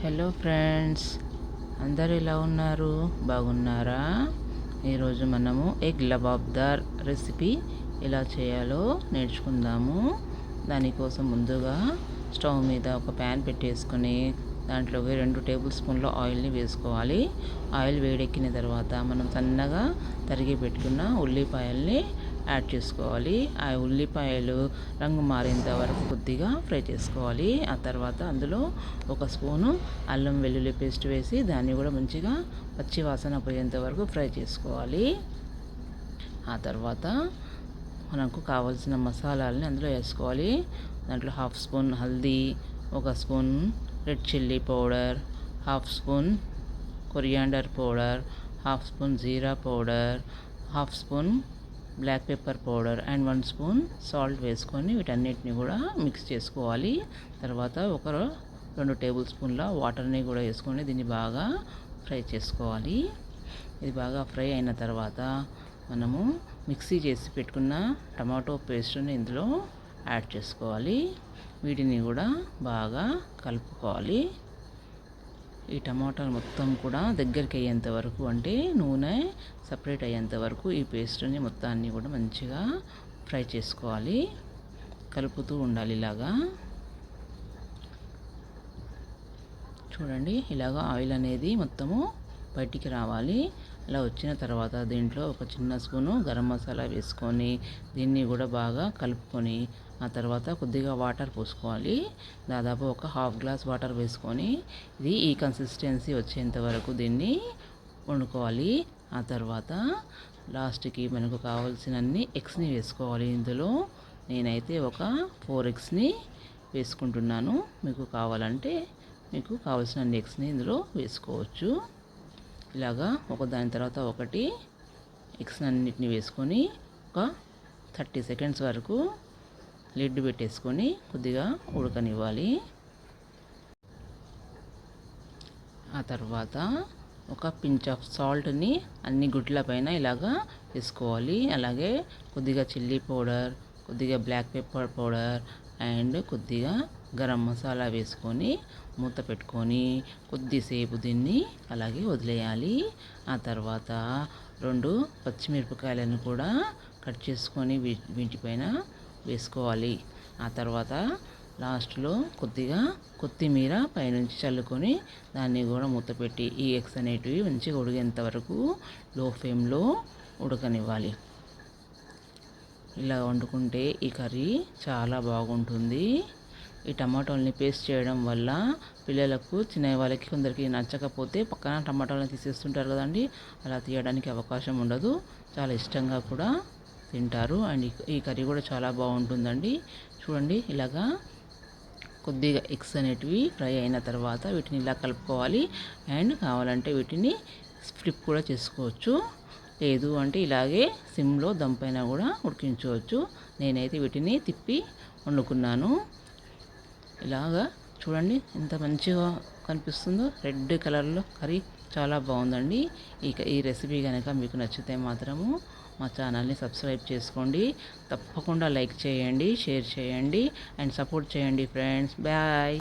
Hello friends, అందరు ఎలా ఉన్నారు? బాగున్నారా? ఈరోజు మనము ఎగ్ లబాబ్దార్ రెసిపీ ఎలా చేయాలో నేర్చుకుందాము. దానికోసం ముందుగా స్టవ్ మీద ఒక ప్యాన్ పెట్టేసుకొని దాంట్లోకి 2 టేబుల్ స్పూన్ల ఆయిల్ని వేసుకోవాలి. ఆయిల్ వేడెక్కిన తర్వాత మనం సన్నగా తరిగి పెట్టుకున్న ఉల్లిపాయల్ని యాడ్ చేసుకోవాలి. ఆ ఉల్లిపాయలు రంగు మారేంత వరకు కొద్దిగా ఫ్రై చేసుకోవాలి. ఆ తర్వాత అందులో 1 స్పూను అల్లం వెల్లుల్లి పేస్ట్ వేసి దాన్ని కూడా మంచిగా పచ్చి వాసన పోయేంత వరకు ఫ్రై చేసుకోవాలి. ఆ తర్వాత మనకు కావాల్సిన మసాలాలని అందులో వేసుకోవాలి. దాంట్లో 1/2 spoon haldi, 1 spoon red chilli powder, 1/2 spoon coriander powder, 1/2 spoon jeera powder, 1/2 spoon black pepper powder and 1 spoon salt వేసుకొని వీటన్నిటిని కూడా మిక్స్ చేసుకోవాలి. తర్వాత 2 టేబుల్ స్పూన్ల వాటర్ని కూడా వేసుకొని దీన్ని బాగా ఫ్రై చేసుకోవాలి. ఇది బాగా ఫ్రై అయిన తర్వాత మనము మిక్సీ చేసి పెట్టుకున్న టమాటో పేస్ట్ని ఇందులో యాడ్ చేసుకోవాలి. వీటిని కూడా బాగా కలుపుకోవాలి. ఈ టమాటాలు మొత్తం కూడా దగ్గరికి అయ్యేంత వరకు, అంటే నూనె సపరేట్ అయ్యేంత వరకు ఈ పేస్ట్ని మొత్తాన్ని కూడా మంచిగా ఫ్రై చేసుకోవాలి. కలుపుతూ ఉండాలి. ఇలాగా చూడండి, ఇలాగా ఆయిల్ అనేది మొత్తము బయటికి రావాలి. అలా వచ్చిన తర్వాత దీంట్లో ఒక చిన్న స్పూను గరం మసాలా వేసుకొని దీన్ని కూడా బాగా కలుపుకొని ఆ తర్వాత కొద్దిగా వాటర్ పోసుకోవాలి. దాదాపు ఒక 1/2 గ్లాస్ వాటర్ వేసుకొని ఇది ఈ కన్సిస్టెన్సీ వచ్చేంత వరకు దీన్ని వండుకోవాలి. ఆ తర్వాత లాస్ట్కి మనకు కావాల్సినన్ని ఎగ్స్ని వేసుకోవాలి. ఇందులో నేనైతే ఒక 4 ఎగ్స్ని వేసుకుంటున్నాను. మీకు కావాలంటే మీకు కావాల్సిన ఎగ్స్ని ఇందులో వేసుకోవచ్చు. ఇలాగా ఒకదాని తర్వాత ఒకటి ఎగ్స్ అన్నిటిని వేసుకొని ఒక 30 సెకండ్స్ వరకు లిడ్ పెట్టేసుకొని కొద్దిగా ఉడకనివ్వాలి. ఆ తర్వాత ఒక పించ్ ఆఫ్ సాల్ట్ని అన్ని గుడ్ల పైన ఇలాగా వేసుకోవాలి. అలాగే కొద్దిగా చిల్లీ పౌడర్, కొద్దిగా బ్లాక్ పెప్పర్ పౌడర్ అండ్ కొద్దిగా గరం మసాలా వేసుకొని మూత పెట్టుకొని కొద్దిసేపు దీన్ని అలాగే వదిలేయాలి. ఆ తర్వాత 2 పచ్చిమిరపకాయలను కూడా కట్ చేసుకొని వీటిపైన వేసుకోవాలి. ఆ తర్వాత లాస్ట్లో కొద్దిగా కొత్తిమీర పైనుంచి చల్లుకొని దాన్ని కూడా మూత పెట్టి ఈ ఎగ్స్ అనేటివి మంచిగా ఉడికేంత వరకు లో ఫ్లేమ్లో ఉడకనివ్వాలి. ఇలా వండుకుంటే ఈ కర్రీ చాలా బాగుంటుంది. ఈ టమాటోల్ని పేస్ట్ చేయడం వల్ల పిల్లలకు, చిన్న వాళ్ళకి కొందరికి నచ్చకపోతే పక్కన టమాటాలను తీసేస్తుంటారు కదండి, అలా తీయడానికి అవకాశం ఉండదు. చాలా ఇష్టంగా కూడా తింటారు. అండ్ ఈ కర్రీ కూడా చాలా బాగుంటుందండి. చూడండి, ఇలాగా కొద్దిగా ఎగ్స్ అనేటివి ఫ్రై అయిన తర్వాత వీటిని ఇలా కలుపుకోవాలి. అండ్ కావాలంటే వీటిని ఫ్లిప్ కూడా చేసుకోవచ్చు. లేదు అంటే ఇలాగే సిమ్లో దమ్ పైన కూడా ఉడికించవచ్చు. నేనైతే వీటిని తిప్పి వండుకున్నాను. ఇలాగా చూడండి ఎంత మంచిగా కనిపిస్తుందో, రెడ్ కలర్లో కర్రీ చాలా బాగుందండి. ఈ రెసిపీ కనుక మీకు నచ్చితే మాత్రము మా ఛానల్ని సబ్స్క్రైబ్ చేసుకోండి. తప్పకుండా లైక్ చేయండి, షేర్ చేయండి అండ్ సపోర్ట్ చేయండి ఫ్రెండ్స్. బాయ్.